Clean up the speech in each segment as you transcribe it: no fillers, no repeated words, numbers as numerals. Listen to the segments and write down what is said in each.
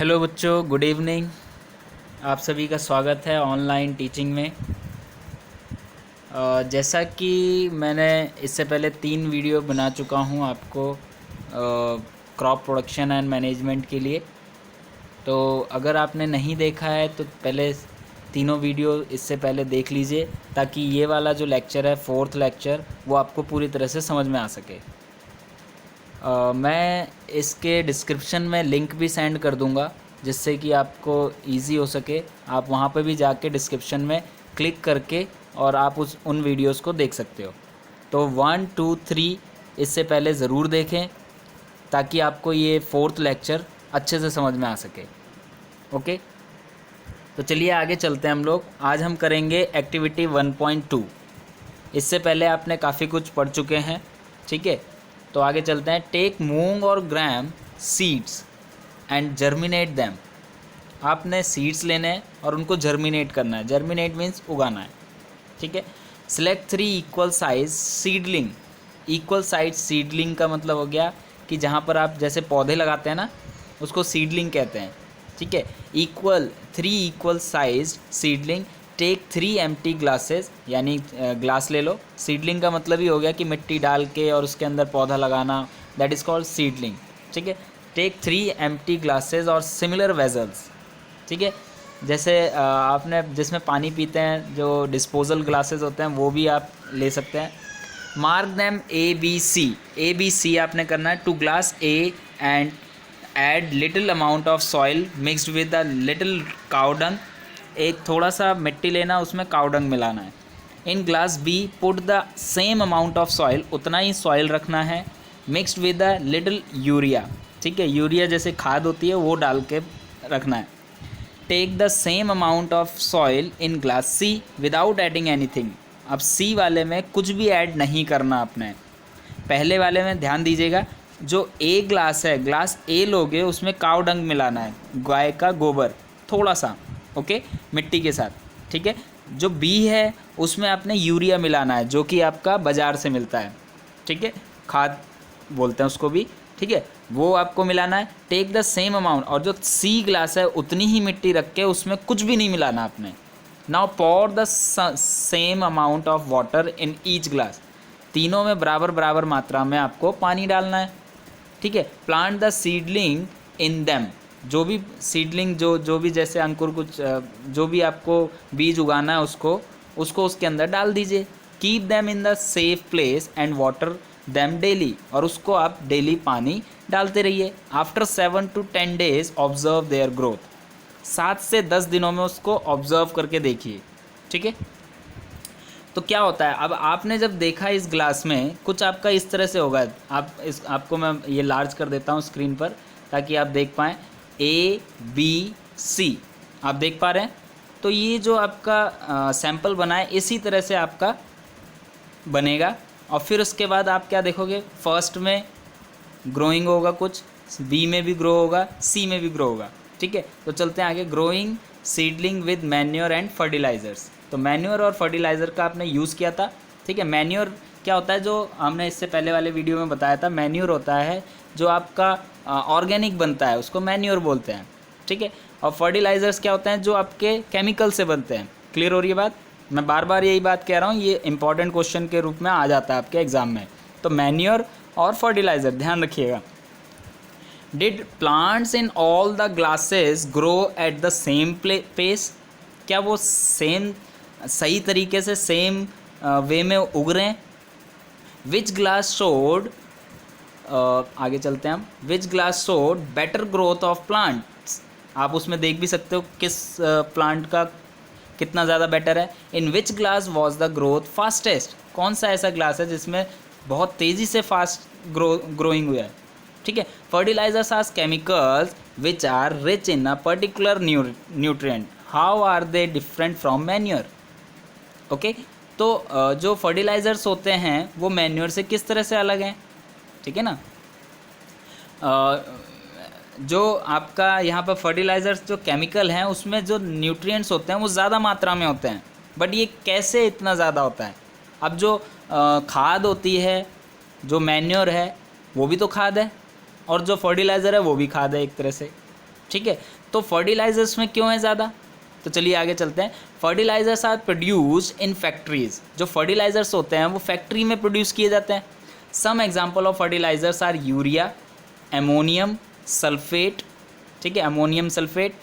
Hello बच्चों, good evening. आप सभी का स्वागत है ऑनलाइन टीचिंग में। जैसा कि मैंने इससे पहले 3 वीडियो बना चुका हूं आपको क्रॉप प्रोडक्शन एंड मैनेजमेंट के लिए। तो अगर आपने नहीं देखा है तो पहले तीनों वीडियो इससे पहले देख लीजिए, ताकि ये वाला जो लेक्चर है, 4th लेक्चर, वो आपको पूरी तरह से समझ में आ सके। मैं इसके डिस्क्रिप्शन में लिंक भी सेंड कर दूंगा, जिससे कि आपको इजी हो सके। आप वहाँ पे भी जाके डिस्क्रिप्शन में क्लिक करके और आप उन वीडियोस को देख सकते हो। तो 1, 2, 3 इससे पहले ज़रूर देखें, ताकि आपको ये 4th लेक्चर अच्छे से समझ में आ सके। ओके, तो चलिए आगे चलते हैं हम लोग। आज हम करेंगे एक्टिविटी 1.2। इससे पहले आपने काफ़ी कुछ पढ़ चुके हैं, ठीक है। तो आगे चलते हैं। टेक मूंग और ग्राम सीड्स एंड जर्मिनेट दैम। आपने सीड्स लेने हैं और उनको जर्मिनेट करना है। जर्मिनेट मीन्स उगाना है, ठीक है। Select 3 equal size seedling. Equal size seedling का मतलब हो गया कि जहाँ पर आप जैसे पौधे लगाते हैं ना, उसको सीडलिंग कहते हैं, ठीक है। 3 equal size seedling. Take 3 empty glasses, यानी ग्लास ले लो। सीडलिंग का मतलब ही हो गया कि मिट्टी डाल के और उसके अंदर पौधा लगाना, दैट इज़ कॉल्ड सीडलिंग, ठीक है। टेक 3 एम्प्टी ग्लासेस और सिमिलर वेजल्स, ठीक है। जैसे आपने जिसमें पानी पीते हैं, जो डिस्पोजल ग्लासेस होते हैं, वो भी आप ले सकते हैं। Mark them A B C आपने करना है। To glass A and add little amount of soil mixed with a little cow dung. एक थोड़ा सा मिट्टी लेना, उसमें काउ डंग मिलाना है। In glass B put the same amount of soil, उतना ही सॉइल रखना है, mixed with a little urea, ठीक है। यूरिया जैसे खाद होती है, वो डाल के रखना है। Take the same amount of soil in glass C without adding anything. अब C वाले में कुछ भी ऐड नहीं करना आपने। पहले वाले में ध्यान दीजिएगा, जो A ग्लास है, ग्लास A लोगे, उसमें काउ डंग मिलाना है, गाय का गोबर थोड़ा सा, ओके, मिट्टी के साथ, ठीक है। जो B है, उसमें आपने यूरिया मिलाना है, जो कि आपका बाज़ार से मिलता है, ठीक है, खाद बोलते हैं उसको भी, ठीक है, वो आपको मिलाना है। टेक द सेम अमाउंट, और जो C ग्लास है उतनी ही मिट्टी रख के उसमें कुछ भी नहीं मिलाना आपने। Now pour the same amount of water in each glass. तीनों में बराबर बराबर मात्रा में आपको पानी डालना है, ठीक है। Plant the seedling in them. जो भी सीडलिंग, जो भी जैसे अंकुर, कुछ जो भी आपको बीज उगाना है, उसको उसके अंदर डाल दीजिए। Keep them in the safe place and water them daily, और उसको आप डेली पानी डालते रहिए। After 7 to 10 days observe their growth. 7 से 10 दिनों में उसको ऑब्जर्व करके देखिए, ठीक है। तो क्या होता है, अब आपने जब देखा इस ग्लास में, कुछ आपका इस तरह से होगा। आपको मैं ये लार्ज कर देता हूँ स्क्रीन पर, ताकि आप देख पाएँ। ABC आप देख पा रहे हैं। तो ये जो आपका सैंपल बना है, इसी तरह से आपका बनेगा। और फिर उसके बाद आप क्या देखोगे, फर्स्ट में ग्रोइंग होगा, कुछ B में भी ग्रो होगा, C में भी ग्रो होगा, ठीक है। तो चलते हैं आगे। Growing seedling with manure and fertilisers. तो मैन्योर और फर्टिलाइज़र का आपने यूज़ किया था, ठीक है। मैन्योर क्या होता है, जो हमने इससे पहले वाले वीडियो में बताया था। मैन्योर होता है जो आपका ऑर्गेनिक बनता है, उसको मैन्योर बोलते हैं, ठीक है। और फर्टिलाइज़र्स क्या होते हैं, जो आपके केमिकल से बनते हैं। क्लियर हो रही है बात? मैं बार बार यही बात कह रहा हूँ, ये इंपॉर्टेंट क्वेश्चन के रूप में आ जाता है आपके एग्जाम में। तो मैन्योर और फर्टिलाइज़र ध्यान रखिएगा। Did plants in all the glasses grow at the same pace. क्या वो सेम, सही तरीके से, सेम वे में उग रहे हैं। विच ग्लास शोड, आगे चलते हैं हम। Which glass showed better growth of plants. आप उसमें देख भी सकते हो किस प्लांट का कितना ज़्यादा बेटर है। In which glass was the growth fastest. कौन सा ऐसा ग्लास है जिसमें बहुत तेज़ी से फास्ट ग्रोइंग हुआ है, ठीक है। Fertilisers are chemicals which are rich in a particular nutrient. How are they different from manure. Okay, तो जो फर्टिलाइजर्स होते हैं वो मैन्योर से किस तरह से अलग हैं, ठीक है ना। जो आपका यहाँ पर फर्टिलाइजर्स जो केमिकल हैं, उसमें जो न्यूट्रिएंट्स होते हैं वो ज़्यादा मात्रा में होते हैं। बट ये कैसे इतना ज़्यादा होता है। अब जो खाद होती है, जो मैन्योर है, वो भी तो खाद है, और जो फर्टिलाइज़र है वो भी खाद है एक तरह से, ठीक है। तो फर्टिलाइजर्स में क्यों है ज़्यादा, तो चलिए आगे चलते हैं। Fertilisers are produced in factories, जो फर्टिलाइजर्स होते हैं वो फैक्ट्री में प्रोड्यूस किए जाते हैं। Some example of fertilisers are urea, ammonium sulphate, ठीक है, अमोनियम सल्फेट,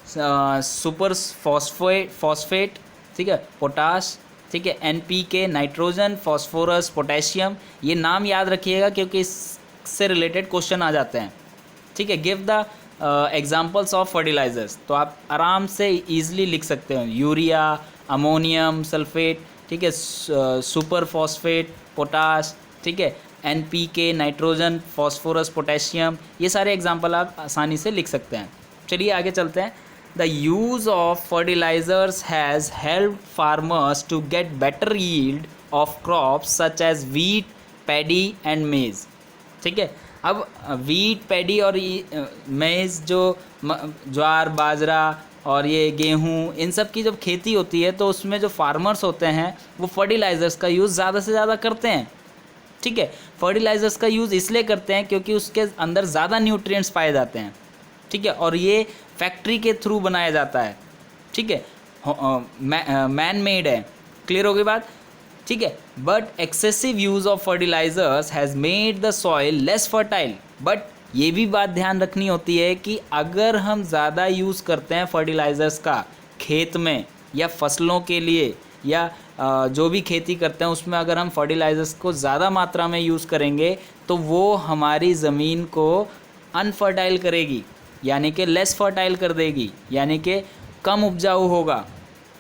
सुपर फॉस्फेट, ठीक है, पोटाश, ठीक है, एनपीके नाइट्रोजन, फॉस्फोरस, पोटेशियम। ये नाम याद रखिएगा क्योंकि इससे रिलेटेड क्वेश्चन आ जाते हैं, ठीक है। Give the examples of fertilisers, तो आप आराम से ईजिली लिख सकते हो, यूरिया, अमोनियम सल्फेट, ठीक है, सुपर फॉस्फेट, पोटाश, ठीक है, एनपीके नाइट्रोजन, फॉस्फोरस, पोटेशियम, ये सारे एग्जाम्पल आप आसानी से लिख सकते हैं। चलिए आगे चलते हैं। The use of fertilisers has help farmers to get better yield of crops such as wheat, paddy and maize, ठीक है। अब वीट, पैडी और मेज, जो ज्वार, बाजरा और ये गेहूँ, इन सब की जब खेती होती है तो उसमें जो फार्मर्स होते हैं वो फर्टिलाइजर्स का यूज़ ज़्यादा से ज़्यादा करते हैं, ठीक है। फर्टिलाइजर्स का यूज़ इसलिए करते हैं क्योंकि उसके अंदर ज़्यादा न्यूट्रिएंट्स पाए जाते हैं, ठीक है, और ये फैक्ट्री के थ्रू बनाया जाता है, ठीक है, मैन मेड है। क्लियर हो गई बात, ठीक है। But excessive use of fertilisers has made the soil less fertile, but ये भी बात ध्यान रखनी होती है कि अगर हम ज़्यादा यूज़ करते हैं फर्टिलाइजर्स का खेत में या फसलों के लिए या जो भी खेती करते हैं उसमें अगर हम फर्टिलाइजर्स को ज़्यादा मात्रा में यूज़ करेंगे तो वो हमारी ज़मीन को अनफर्टाइल करेगी, यानी कि लेस फर्टाइल कर देगी, यानी कि कम उपजाऊ होगा,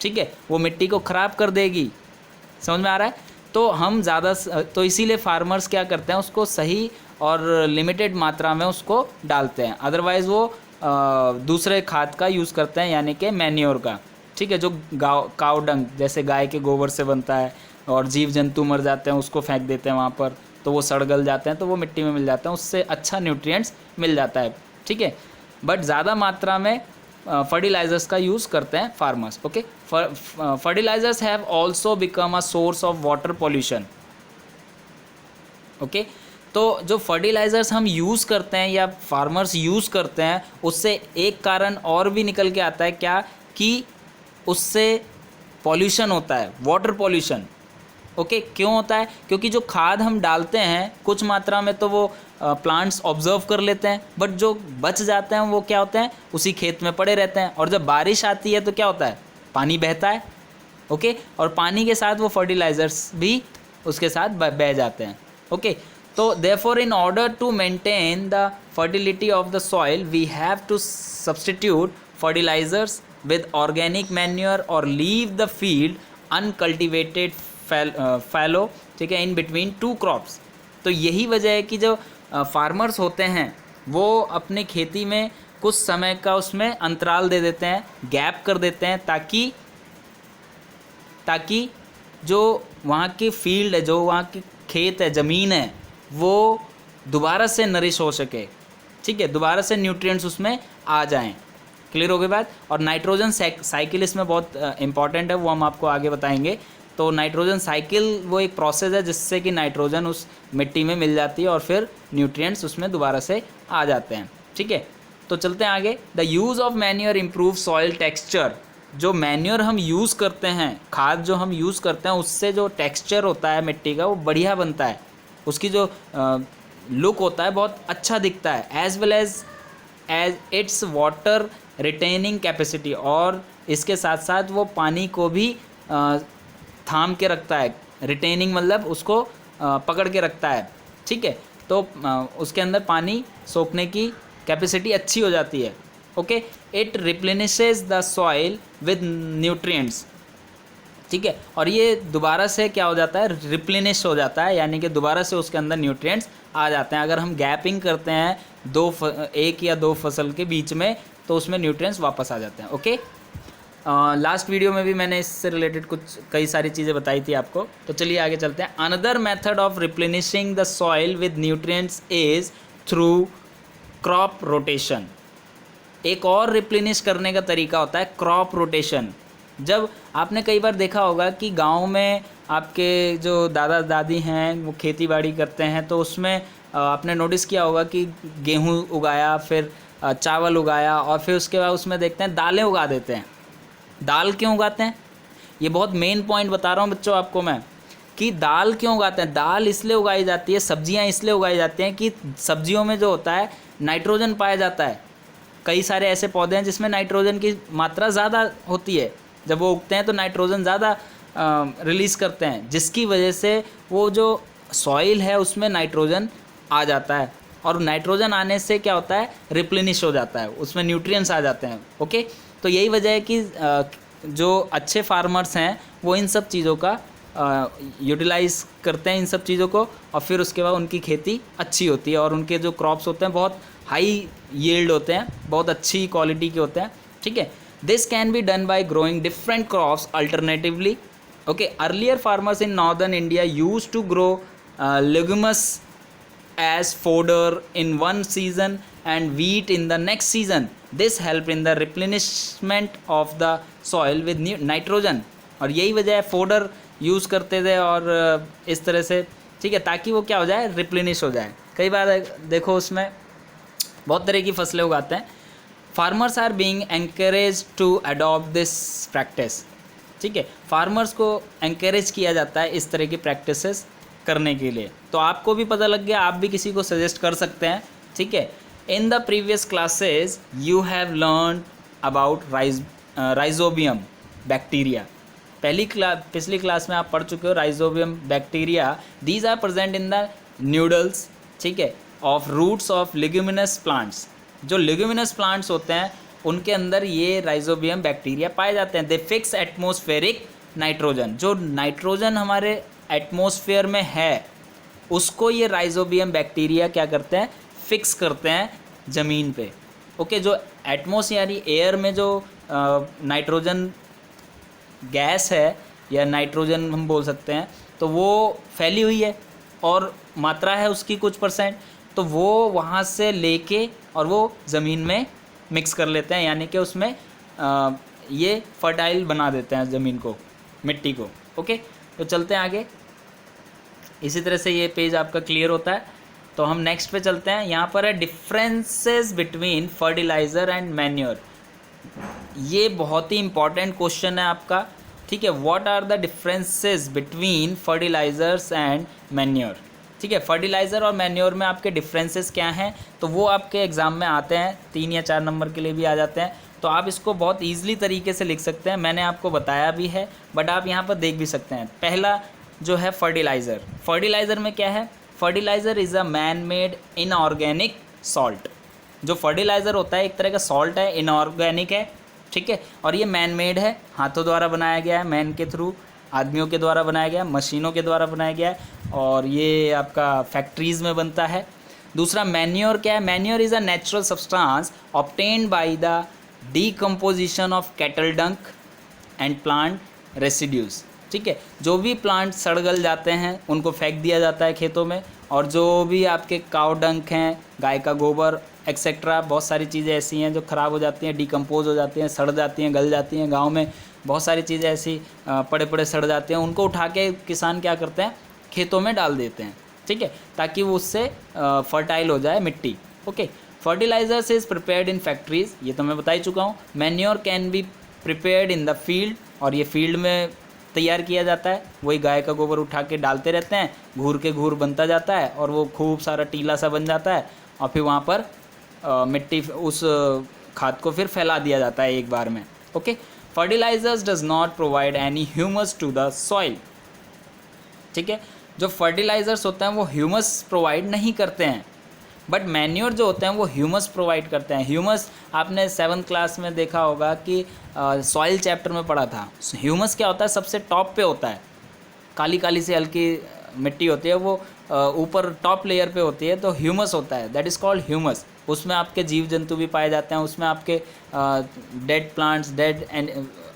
ठीक है, वो मिट्टी को ख़राब कर देगी। समझ में आ रहा है? तो हम ज़्यादा, तो इसीलिए फार्मर्स क्या करते हैं, उसको सही और लिमिटेड मात्रा में उसको डालते हैं, अदरवाइज़ वो दूसरे खाद का यूज़ करते हैं, यानी कि मैन्योर का, ठीक है, जो काउ डंग जैसे गाय के गोबर से बनता है और जीव जंतु मर जाते हैं उसको फेंक देते हैं वहाँ पर, तो वो सड़ गल जाते हैं, तो वो मिट्टी में मिल जाते हैं, उससे अच्छा न्यूट्रिएंट्स मिल जाता है, ठीक है। बट ज़्यादा मात्रा में फर्टिलाइजर्स का यूज़ करते हैं farmers, okay. Fertilisers have also become a source of water pollution, okay. तो जो फर्टिलाइजर्स हम यूज़ करते हैं या फार्मर्स यूज़ करते हैं उससे एक कारण और भी निकल के आता है, क्या कि उससे पॉल्यूशन होता है, वाटर पॉल्यूशन, ओके। क्यों होता है? क्योंकि जो खाद हम डालते हैं कुछ मात्रा में तो वो प्लांट्स ऑब्जर्व कर लेते हैं, बट जो बच जाते हैं वो क्या होते हैं, उसी खेत में पड़े रहते हैं, और जब बारिश आती है तो क्या होता है, पानी बहता है, ओके, और पानी के साथ वो फर्टिलाइजर्स भी उसके साथ बह जाते हैं, ओके। तो therefore in order to maintain the fertility of the soil we have to substitute fertilisers with organic manure or leave the field uncultivated fallow, ठीक है, in between two crops। तो यही वजह है कि जो फार्मर्स होते हैं वो अपने खेती में कुछ समय का उसमें अंतराल दे देते हैं, गैप कर देते हैं, ताकि जो वहाँ की फील्ड है, जो वहाँ की खेत है, ज़मीन है, वो दोबारा से नरिश हो सके, ठीक है, दोबारा से न्यूट्रिएंट्स उसमें आ जाएं। क्लियर हो गई बात? और नाइट्रोजन साइकिल इसमें बहुत इंपॉर्टेंट है, वो हम आपको आगे बताएंगे। तो नाइट्रोजन साइकिल वो एक प्रोसेस है जिससे कि नाइट्रोजन उस मिट्टी में मिल जाती है और फिर न्यूट्रिएंट्स उसमें दोबारा से आ जाते हैं, ठीक है। तो चलते हैं आगे। The use of manure improve soil texture, जो मैन्योर हम यूज़ करते हैं, खाद जो हम यूज़ करते हैं, उससे जो टेक्सचर होता है मिट्टी का वो बढ़िया बनता है, उसकी जो लुक होता है बहुत अच्छा दिखता है, as well as its water retaining capacity, और इसके साथ साथ वो पानी को भी थाम के रखता है, रिटेनिंग मतलब उसको पकड़ के रखता है, ठीक है। तो उसके अंदर पानी सोखने की कैपेसिटी अच्छी हो जाती है, okay. It replenishes the soil with nutrients, ठीक है, और ये दोबारा से क्या हो जाता है, रिप्लेनिश हो जाता है, यानी कि दोबारा से उसके अंदर न्यूट्रिएंट्स आ जाते हैं। अगर हम गैपिंग करते हैं एक या दो फसल के बीच में तो उसमें न्यूट्रिएंट्स वापस आ जाते हैं, ओके। लास्ट वीडियो में भी मैंने इससे रिलेटेड कई सारी चीज़ें बताई थी आपको। तो चलिए आगे चलते हैं। Another method of replenishing the soil with nutrients is through crop rotation. एक और रिप्लेनिश करने का तरीका होता है क्रॉप रोटेशन। जब आपने कई बार देखा होगा कि गांव में आपके जो दादा दादी हैं वो खेती बाड़ी करते हैं, तो उसमें आपने नोटिस किया होगा कि गेहूं उगाया, फिर चावल उगाया और फिर उसके बाद उसमें देखते हैं दालें उगा देते हैं। दाल क्यों उगाते हैं? ये बहुत मेन पॉइंट बता रहा हूँ बच्चों आपको मैं, कि दाल क्यों उगाते हैं। दाल इसलिए उगाई जाती है, सब्जियां इसलिए उगाई जाती हैं कि सब्जियों में जो होता है नाइट्रोजन पाया जाता है। कई सारे ऐसे पौधे हैं जिसमें नाइट्रोजन की मात्रा ज़्यादा होती है, जब वो उगते हैं तो नाइट्रोजन ज़्यादा रिलीज़ करते हैं, जिसकी वजह से वो जो सॉइल है उसमें नाइट्रोजन आ जाता है, और नाइट्रोजन आने से क्या होता है, रिप्लेनिश हो जाता है, उसमें न्यूट्रिएंट्स आ जाते हैं। ओके, तो यही वजह है कि जो अच्छे फार्मर्स हैं वो इन सब चीज़ों का यूटिलाइज़ करते हैं, इन सब चीज़ों को, और फिर उसके बाद उनकी खेती अच्छी होती है और उनके जो क्रॉप्स होते हैं बहुत हाई यील्ड होते हैं, बहुत अच्छी क्वालिटी के होते हैं। ठीक है, this can be done by growing different crops alternatively. Okay, earlier farmers in northern India use to grow लेguminous as fodder in one season and wheat in the next season. This helped in the replenishment of the soil with nitrogen. और यही वजह है fodder use करते थे और इस तरह से, ठीक है, ताकि वो क्या हो जाए, रिप्लेनिश हो जाए। कई बार देखो उसमें बहुत तरह की फसलें उगाते हैं। Farmers are being encourage to adopt this practice. ठीक है, फार्मर्स को एनकरेज किया जाता है इस तरह की प्रैक्टिसेस करने के लिए। तो आपको भी पता लग गया, आप भी किसी को सजेस्ट कर सकते हैं। ठीक है, in the previous classes you have learn about rhizobium bacteria. पिछली क्लास में आप पढ़ चुके हो rhizobium bacteria. These are present in the nodules, ठीक है, of roots of leguminous plants. जो लेग्यूमिनस प्लांट्स होते हैं उनके अंदर ये राइजोबियम बैक्टीरिया पाए जाते हैं। दे फिक्स एटमॉस्फेरिक नाइट्रोजन। जो नाइट्रोजन हमारे एटमॉस्फेयर में है उसको ये राइजोबियम बैक्टीरिया क्या करते हैं, फिक्स करते हैं ज़मीन पे। ओके, जो एटमॉस्फेयर यानी एयर में जो नाइट्रोजन गैस है या नाइट्रोजन हम बोल सकते हैं, तो वो फैली हुई है और मात्रा है उसकी कुछ %, तो वो वहाँ से लेके और वो ज़मीन में मिक्स कर लेते हैं, यानी कि उसमें ये फर्टाइल बना देते हैं ज़मीन को, मिट्टी को। ओके, तो चलते हैं आगे। इसी तरह से ये पेज आपका क्लियर होता है। तो हम नेक्स्ट पे चलते हैं। यहाँ पर है differences between fertiliser and manure. ये बहुत ही इंपॉर्टेंट क्वेश्चन है आपका। ठीक है, what are the differences between fertilisers and manure. ठीक है, फर्टिलाइज़र और मैन्योर में आपके डिफरेंसेस क्या हैं, तो वो आपके एग्ज़ाम में आते हैं, 3 या 4 नंबर के लिए भी आ जाते हैं। तो आप इसको बहुत ईजिली तरीके से लिख सकते हैं, मैंने आपको बताया भी है, बट आप यहाँ पर देख भी सकते हैं। पहला जो है फर्टिलाइज़र। फर्टिलाइज़र में क्या है, fertiliser is a man made inorganic salt. जो फर्टिलाइज़र होता है एक तरह का सॉल्ट है, इनऑर्गेनिक है। ठीक है, और ये मैन मेड है, हाथों द्वारा बनाया गया है, मैन के थ्रू, आदमियों के द्वारा बनाया गया, मशीनों के द्वारा बनाया गया है, और ये आपका फैक्ट्रीज़ में बनता है। दूसरा मैन्योर क्या है, manure is a natural substance obtained by the decomposition of cattle डंक एंड प्लांट रेसिड्यूज़। ठीक है, जो भी प्लांट सड़ गल जाते हैं उनको फेंक दिया जाता है खेतों में, और जो भी आपके काउ डंक हैं, गाय का गोबर एक्सेट्रा, बहुत सारी चीज़ें ऐसी हैं जो ख़राब हो जाती हैं, डिकम्पोज हो जाती हैं, सड़ जाती हैं, गल जाती हैं। गांव में बहुत सारी चीज़ें ऐसी पड़े पड़े सड़ जाते हैं, उनको उठा के किसान क्या करते हैं, खेतों में डाल देते हैं। ठीक है, ताकि वो उससे फर्टाइल हो जाए मिट्टी। Okay, fertilisers is prepared in factories, ये तो मैं बता ही चुका हूँ। Manure can be prepared in the field, और ये फील्ड में तैयार किया जाता है। वही गाय का गोबर उठा के डालते रहते हैं, घूर के घूर बनता जाता है और वो खूब सारा टीला सा बन जाता है, और फिर वहाँ पर मिट्टी, उस खाद को फिर फैला दिया जाता है एक बार में। Okay, fertilisers does not provide any humus to the soil. ठीक है, जो फर्टिलाइजर्स होते हैं वो ह्यूमस प्रोवाइड नहीं करते हैं, बट मैन्योर जो होते हैं वो ह्यूमस प्रोवाइड करते हैं। ह्यूमस आपने 7th क्लास में देखा होगा कि सॉइल चैप्टर में पढ़ा था। ह्यूमस क्या होता है, सबसे टॉप पे होता है, काली काली से हल्की मिट्टी होती है, वो ऊपर टॉप लेयर पे होती है, तो ह्यूमस होता है, दैट इज़ कॉल्ड ह्यूमस। उसमें आपके जीव जंतु भी पाए जाते हैं, उसमें आपके dead plants, dead and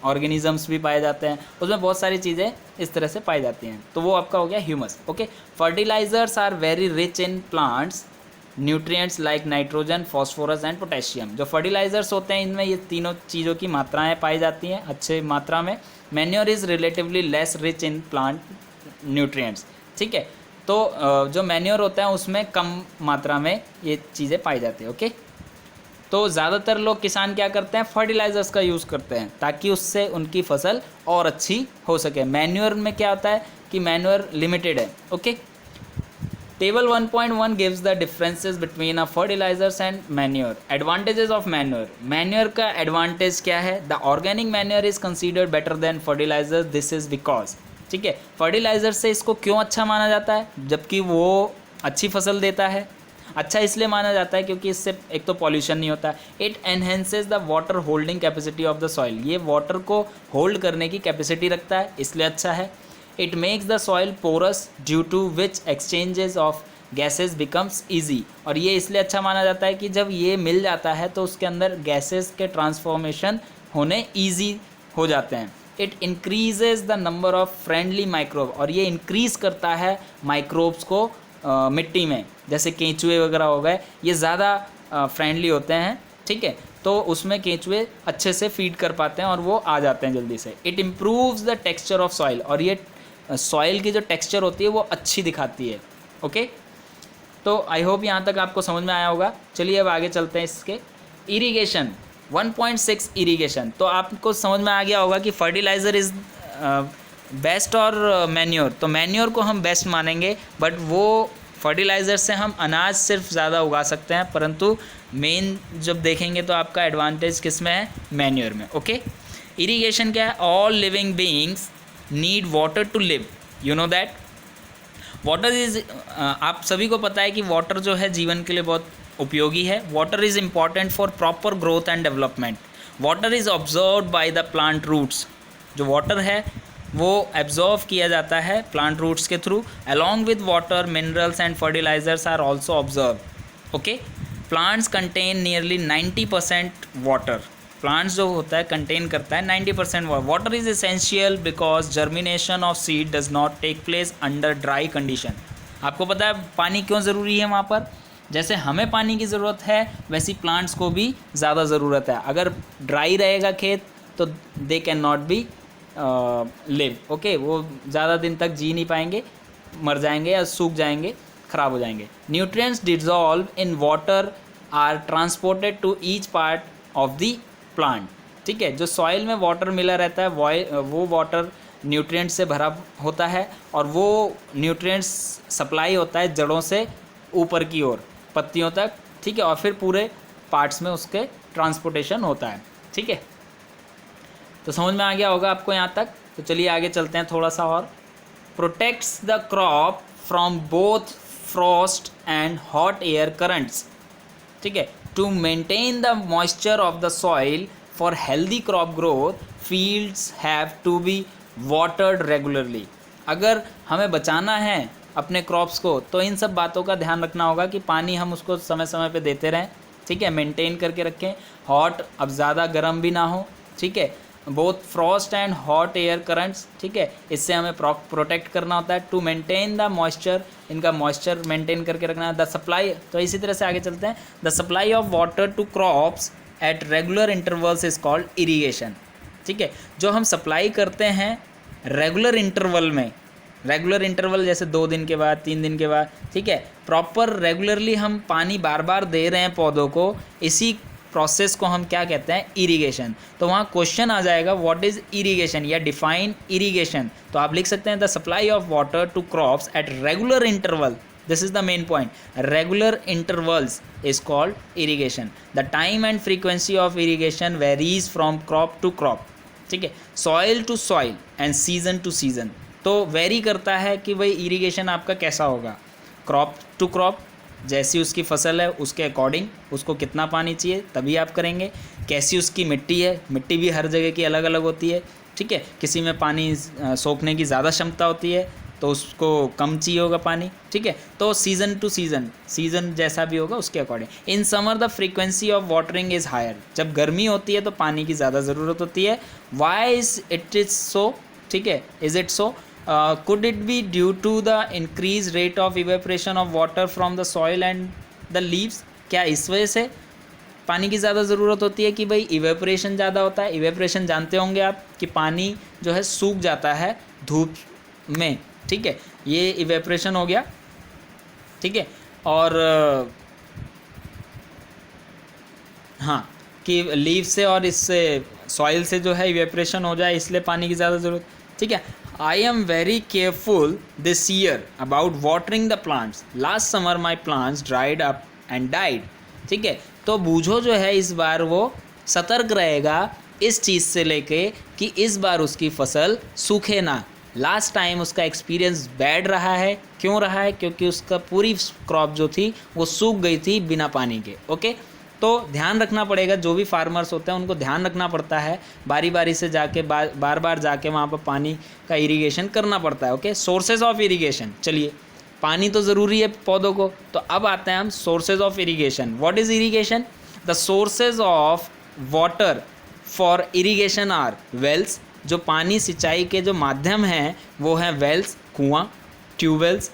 organisms भी पाए जाते हैं, उसमें बहुत सारी चीज़ें इस तरह से पाई जाती हैं, तो वो आपका हो गया humus. Okay, fertilisers are very rich in plants nutrients like nitrogen, phosphorus and potassium. जो फर्टिलाइजर्स होते हैं इनमें ये तीनों चीज़ों की मात्राएं पाई जाती हैं अच्छे मात्रा में। Manure is relatively less rich in plant nutrients. ठीक है, तो जो मैन्योर होता है उसमें कम मात्रा में ये चीज़ें पाई जाती है। ओके, तो ज़्यादातर लोग किसान क्या करते हैं, फर्टिलाइज़र्स का यूज़ करते हैं ताकि उससे उनकी फसल और अच्छी हो सके। मैन्योर में क्या होता है कि मैन्योर लिमिटेड है। Okay, table 1.1 gives the differences between a fertilizers and manure. Advantages of manure. Manure का advantage क्या है? The organic manure is considered better than fertilizers. This is because, ठीक है, फर्टिलाइज़र से इसको क्यों अच्छा माना जाता है जबकि वो अच्छी फसल देता है? अच्छा इसलिए माना जाता है क्योंकि इससे एक तो पॉल्यूशन नहीं होता। It enhances the water holding capacity of the soil, ये वाटर को होल्ड करने की कैपेसिटी रखता है, इसलिए अच्छा है। It makes the soil porous due to which exchanges of gases becomes easy, और ये इसलिए अच्छा माना जाता है कि जब ये मिल जाता है तो उसके अंदर गैसेस के ट्रांसफॉर्मेशन होने ईजी हो जाते हैं। It increases the number of friendly microbe, और ये इंक्रीज़ करता है माइक्रोब्स को मिट्टी में, जैसे केंचुए वगैरह हो गए, ये ज़्यादा फ्रेंडली होते हैं, ठीक है, तो उसमें केंचुए अच्छे से फीड कर पाते हैं और वो आ जाते हैं जल्दी से। It improves the texture of soil, और ये सॉइल की जो टेक्सचर होती है वो अच्छी दिखाती है। ओके, तो आई होप यहाँ तक आपको समझ में आया होगा। चलिए अब आगे चलते हैं इसके। इरीगेशन 1.6 इरीगेशन, तो आपको समझ में आ गया होगा कि फर्टिलाइज़र इज़ बेस्ट और मैन्योर, तो मैन्योर को हम बेस्ट मानेंगे, बट वो फर्टिलाइज़र से हम अनाज सिर्फ ज़्यादा उगा सकते हैं, परंतु मेन जब देखेंगे तो आपका एडवांटेज किस में है, मैन्योर में। ओके, इरीगेशन क्या है? All living beings need water to live, you know that. Water is, आप सभी को पता है कि वाटर जो है जीवन के लिए बहुत उपयोगी है। Water is important for proper growth and development. Water is observed by the plant roots, जो वाटर है वो एब्जॉर्व किया जाता है प्लांट रूट्स के थ्रू। Along with water minerals and fertilisers are also observe. Okay, plants contain nearly 90% water, plants जो होता है कंटेन करता है 90% water. Water is essential because germination of seed does not take place under dry condition. आपको पता है पानी क्यों ज़रूरी है वहाँ पर? जैसे हमें पानी की ज़रूरत है वैसी प्लांट्स को भी ज़्यादा ज़रूरत है। अगर ड्राई रहेगा खेत तो they can not be live. Okay, वो ज़्यादा दिन तक जी नहीं पाएंगे, मर जाएंगे या सूख जाएंगे, ख़राब हो जाएंगे। Nutrients dissolve in water are transported to each part of the plant. ठीक है, जो सॉइल में वाटर मिला रहता है वो वाटर न्यूट्रिएंट्स से भरा होता है और वो न्यूट्रिएंट्स सप्लाई होता है जड़ों से ऊपर की ओर पत्तियों तक। ठीक है, और फिर पूरे पार्ट्स में उसके ट्रांसपोर्टेशन होता है। ठीक है, तो समझ में आ गया होगा आपको यहाँ तक। तो चलिए आगे चलते हैं थोड़ा सा और। Protects the crop from both frost and hot air currents. ठीक है, to maintain the moisture of the soil for healthy crop growth fields have to be watered regularly. अगर हमें बचाना है अपने क्रॉप्स को तो इन सब बातों का ध्यान रखना होगा कि पानी हम उसको समय समय पे देते रहें। ठीक है, मेंटेन करके रखें। हॉट, अब ज़्यादा गर्म भी ना हो। ठीक है, both frost and hot air currents. ठीक है, इससे हमें प्रोटेक्ट करना होता है। टू मेंटेन द मॉइस्चर, इनका मॉइस्चर मेंटेन करके रखना है। द सप्लाई, तो इसी तरह से आगे चलते हैं। The supply of water to crops at regular intervals is called irrigation. ठीक है, जो हम सप्लाई करते हैं रेगुलर इंटरवल में, रेगुलर इंटरवल जैसे 2 दिन के बाद, 3 दिन के बाद, ठीक है, प्रॉपर रेगुलरली हम पानी बार बार दे रहे हैं पौधों को, इसी प्रोसेस को हम क्या कहते हैं, इरीगेशन। तो वहाँ क्वेश्चन आ जाएगा व्हाट इज इरीगेशन या डिफाइन इरीगेशन। तो आप लिख सकते हैं the supply of water to crops at regular interval, this is the main point, regular intervals is called irrigation. The time and frequency of irrigation varies from crop to crop. ठीक है, soil to soil and season to season, तो vary करता है कि भाई irrigation आपका कैसा होगा। क्रॉप टू क्रॉप, जैसी उसकी फसल है उसके अकॉर्डिंग उसको कितना पानी चाहिए तभी आप करेंगे। कैसी उसकी मिट्टी है, मिट्टी भी हर जगह की अलग अलग होती है। ठीक है, किसी में पानी सोखने की ज़्यादा क्षमता होती है तो उसको कम चाहिए होगा पानी। ठीक है, तो सीज़न टू सीज़न, सीज़न जैसा भी होगा उसके according. In summer the frequency of watering is higher, जब गर्मी होती है तो पानी की ज़्यादा ज़रूरत होती है। Why is it is so? ठीक है, is it so? Could it be due to the increased rate of evaporation of water from the soil and the leaves? क्या इस वजह से पानी की ज़्यादा ज़रूरत होती है कि भाई इवेपोरेशन ज़्यादा होता है? इवेपोरेशन जानते होंगे आप कि पानी जो है सूख जाता है धूप में। ठीक है, ये इवेपोरेशन हो गया। ठीक है, और हाँ, कि लीव से और इससे सॉइल से जो है इवेपरेशन हो जाए, इसलिए पानी की ज़्यादा ज़रूरत। ठीक है, I am very careful this year about watering the plants, last summer my plants dried up and died. ठीक है, तो बूझो जो है इस बार वो सतर्क रहेगा इस चीज़ से लेके कि इस बार उसकी फसल सूखे ना। लास्ट टाइम उसका एक्सपीरियंस बैड रहा है। क्यों रहा है? क्योंकि उसका पूरी क्रॉप जो थी वो सूख गई थी बिना पानी के। ओके, तो ध्यान रखना पड़ेगा, जो भी फार्मर्स होते हैं उनको ध्यान रखना पड़ता है, बारी बारी से जाके बार बार जाके वहाँ पर पानी का इरिगेशन करना पड़ता है। ओके, सोर्सेज ऑफ इरिगेशन, चलिए पानी तो ज़रूरी है पौधों को, तो अब आते हैं हम sources of irrigation. What is irrigation? The sources of water for irrigation are wells. जो पानी सिंचाई के जो माध्यम हैं वो हैं वेल्स, कुआं, ट्यूबवेल्स,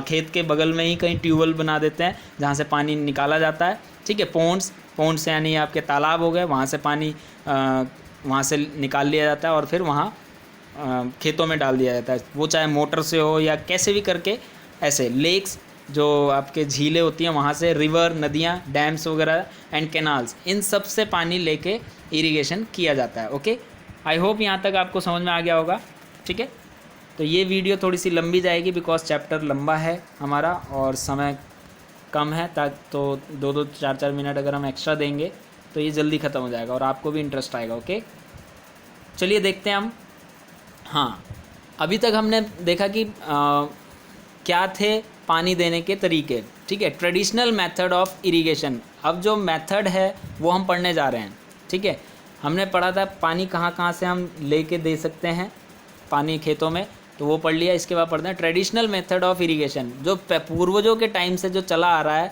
खेत के बगल में ही कहीं ट्यूबवेल बना देते हैं जहाँ से पानी निकाला जाता है। ठीक है, पोंड्स, पोंड्स यानी आपके तालाब हो गए, वहाँ से पानी वहाँ से निकाल लिया जाता है और फिर वहाँ खेतों में डाल दिया जाता है, वो चाहे मोटर से हो या कैसे भी करके। ऐसे लेक्स, जो आपके झीलें होती हैं वहाँ से, रिवर, नदियाँ, डैम्स वगैरह एंड कैनाल्स, इन सब से पानी लेके इरिगेशन किया जाता है। ओके, आई होप यहाँ तक आपको समझ में आ गया होगा। ठीक है, तो ये वीडियो थोड़ी सी लंबी जाएगी बिकॉज चैप्टर लंबा है हमारा और समय कम है, तो 2-2, 4-4 मिनट अगर हम एक्स्ट्रा देंगे तो ये जल्दी ख़त्म हो जाएगा और आपको भी इंटरेस्ट आएगा। ओके, चलिए देखते हैं हम। हाँ, अभी तक हमने देखा कि क्या थे पानी देने के तरीके। ठीक है, ट्रेडिशनल मेथड ऑफ इरिगेशन। अब जो मेथड है वो हम पढ़ने जा रहे हैं। ठीक है, हमने पढ़ा था पानी कहाँ कहाँ से हम लेके दे सकते हैं पानी खेतों में, तो वो पढ़ लिया। इसके बाद पढ़ते हैं ट्रेडिशनल मेथड ऑफ इरिगेशन, जो पूर्वजों के टाइम से जो चला आ रहा है।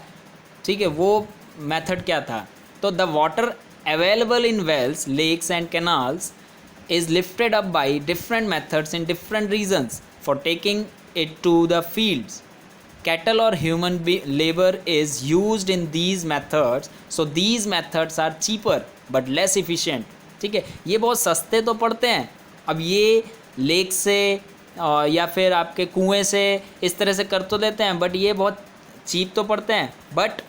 ठीक है, वो मेथड क्या था? तो the water available in wells, lakes and canals is lifted up by different methods in different regions for taking it to the fields. Cattle or human labor is used in these methods, so these methods are cheaper but less efficient. ठीक है, ये बहुत सस्ते तो पड़ते हैं। अब ये लेक से या फिर आपके कुएं से इस तरह से कर तो देते हैं, बट ये बहुत चीप तो पड़ते हैं, बट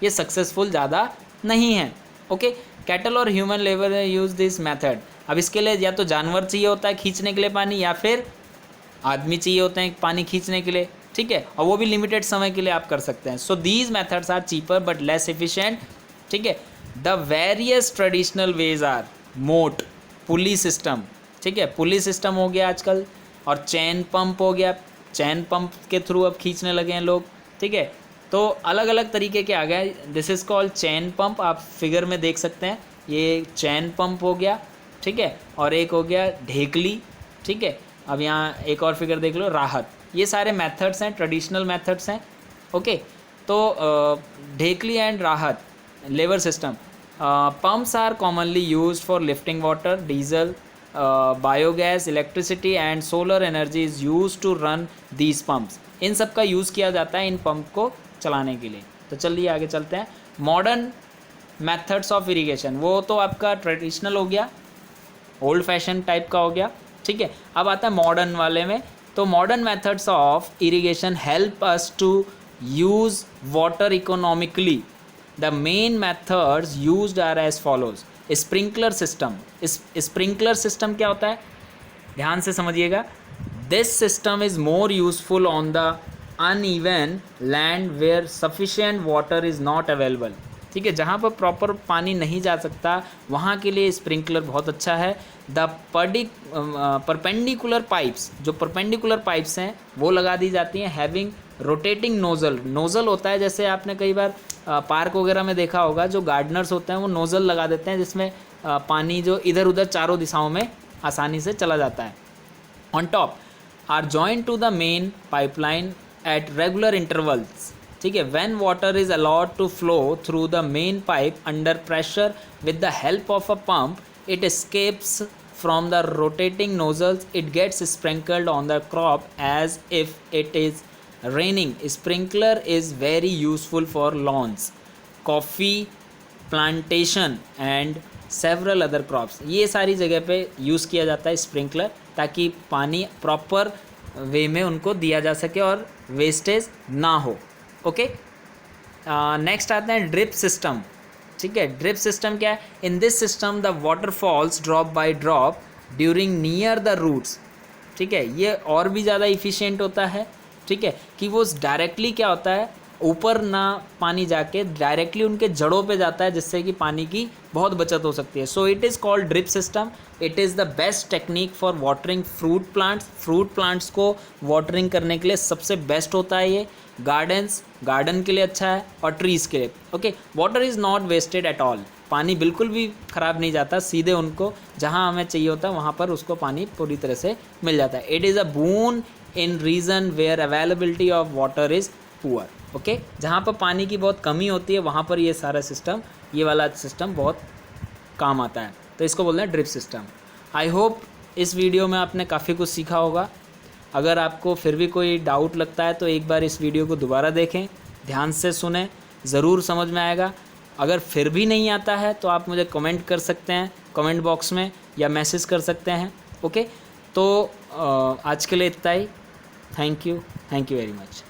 ये सक्सेसफुल ज़्यादा नहीं है। ओके, कैटल और human labour use this method. अब इसके लिए या तो जानवर चाहिए होता है खींचने के लिए पानी, या फिर आदमी चाहिए होते हैं पानी खींचने के लिए। ठीक है, और वो भी लिमिटेड समय के लिए आप कर सकते हैं। So these methods are cheaper but less efficient. ठीक है, the various traditional ways are moat, pulley system. ठीक है, पुली सिस्टम हो गया आजकल, और चैन पंप हो गया, चैन पंप के थ्रू अब खींचने लगे हैं लोग। ठीक है, तो अलग अलग तरीके के आ गए। This is called chain pump, आप फिगर में देख सकते हैं, ये चैन पंप हो गया। ठीक है, और एक हो गया ढेकली। ठीक है, अब यहाँ एक और फिगर देख लो, राहत। ये सारे मेथड्स हैं, ट्रेडिशनल मेथड्स हैं। ओके, तो ढेकली एंड राहत, lever system. Pumps are commonly used for lifting water, diesel, biogas, electricity and solar energy is use to run these pumps. इन सब का यूज़ किया जाता है इन पंप को चलाने के लिए। तो चलिए आगे चलते हैं। मॉडर्न मेथड्स ऑफ इरिगेशन, वो तो आपका ट्रेडिशनल हो गया, ओल्ड फैशन टाइप का हो गया। ठीक है, अब आता है मॉडर्न वाले में। तो modern methods of irrigation help us to use water economically. The main methods used are as follows. Sprinkler system. Sprinkler system क्या होता है, ध्यान से समझिएगा। This system is more useful on the uneven land where sufficient water is not available. ठीक है, जहाँ पर प्रॉपर पानी नहीं जा सकता वहाँ के लिए स्प्रिंकलर बहुत अच्छा है। द परपेंडिकुलर पाइप्स, जो परपेंडिकुलर पाइप्स हैं वो लगा दी जाती हैं। हैविंग रोटेटिंग नोज़ल, नोज़ल होता है जैसे आपने कई बार पार्क वगैरह में देखा होगा, जो गार्डनर्स होते हैं वो नोज़ल लगा देते हैं जिसमें पानी जो इधर उधर चारों दिशाओं में आसानी से चला जाता है। On top are joint to the main pipeline at regular intervals. ठीक है, when water is allowed to flow through the main pipe under pressure with the help of a pump, it escapes from the rotating nozzles, it gets sprinkled on the crop as if it is raining. Sprinkler is very useful for lawns, coffee plantation and several other crops. ये सारी जगह पे use किया जाता है sprinkler, ताकि पानी proper way में उनको दिया जा सके और वेस्टेज ना हो। ओके, नेक्स्ट आते हैं ड्रिप सिस्टम। ठीक है। ड्रिप सिस्टम क्या है? In this system the water falls drop by drop during near the roots. ठीक है, ये और भी ज़्यादा इफ़िशियंट होता है। ठीक है, कि वो डायरेक्टली क्या होता है, ऊपर ना पानी जाके डायरेक्टली उनके जड़ों पे जाता है, जिससे कि पानी की बहुत बचत हो सकती है। So it is called drip system. It is the best technique for watering fruit plants. Fruit plants को वाटरिंग करने के लिए सबसे बेस्ट होता है ये। गार्डन के लिए अच्छा है और ट्रीज़ के लिए। Okay, water is not wasted at all. पानी बिल्कुल भी ख़राब नहीं जाता, सीधे उनको जहाँ हमें चाहिए होता है वहाँ पर उसको पानी पूरी तरह से मिल जाता है। It is a boon in region where availability of water is poor. Okay, जहाँ पर पानी की बहुत कमी होती है वहाँ पर ये सारा सिस्टम, ये वाला सिस्टम बहुत काम आता है, तो इसको बोलते हैं ड्रिप सिस्टम। आई होप इस वीडियो में आपने काफ़ी कुछ सीखा होगा। अगर आपको फिर भी कोई डाउट लगता है तो एक बार इस वीडियो को दोबारा देखें, ध्यान से सुनें, ज़रूर समझ में आएगा। अगर फिर भी नहीं आता है तो आप मुझे कमेंट कर सकते हैं कमेंट बॉक्स में, या मैसेज कर सकते हैं। ओके, तो आज के लिए इतना ही। Thank you very much.